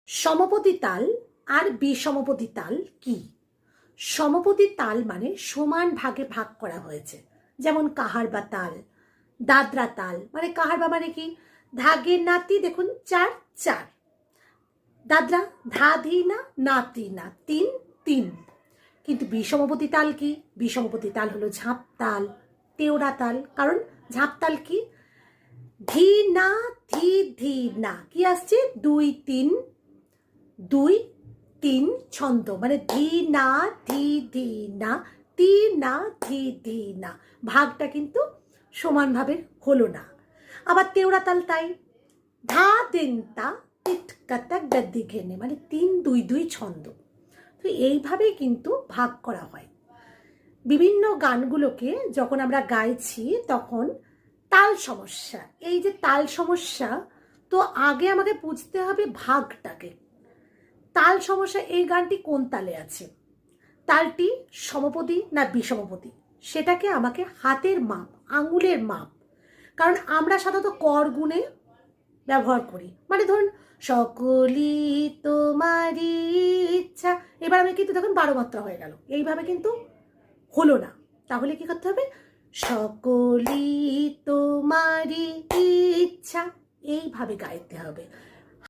সমপদী তাল আর বিষমপদী তাল কি? সমপদী তাল মানে সমান ভাগে ভাগ করা হয়েছে, যেমন কাহারবা তাল, দাদরা তাল। মানে কাহারবা মানে কি? ধাগের নাতি, দেখুন 4 4। দাদরা ধা ধি না নাতি না 3 3। কিন্তু বিষমপদী তাল কি? বিষমপদী তাল হলো ঝাঁপ তাল, তেওড়া তাল। কারণ ঝাঁপ তাল কি? ধি না ধি ধি না, কি আসছে? 2 3 2 3 ছন্দ, মানে ধি না ধি ধি না, তি না ধি ধি না। ভাগটা কিন্তু সমানভাবে হলো না। আবার তেওড়া তাল তাই, ধা দিনতা টিটকাতা গদ্দি ঘেনে, মানে 3 2 2 ছন্দ। তো এইভাবেই কিন্তু ভাগ করা হয়। বিভিন্ন গানগুলোকে যখন আমরা গাইছি তখন তাল সমস্যা, এই যে তাল সমস্যা, তো আগে আমাকে বুঝতে হবে ভাগটাকে। তাল সমস্যা, এই গানটি কোন তালে আছে, তালটি সমপদী না বিষমপদী, সেটাকে আমাকে হাতের মাপ, আঙুলের মাপ, কারণ আমরা সাধারণত কর গুণে ব্যবহার করি। মানে ধরুন সকলই তোমারই ইচ্ছা, এবার আমি কিন্তু দেখুন 12 মাত্রা হয়ে গেল, এইভাবে কিন্তু হলো না। তাহলে কি করতে হবে? সকলই তোমারই ইচ্ছা, এইভাবে গাইতে হবে।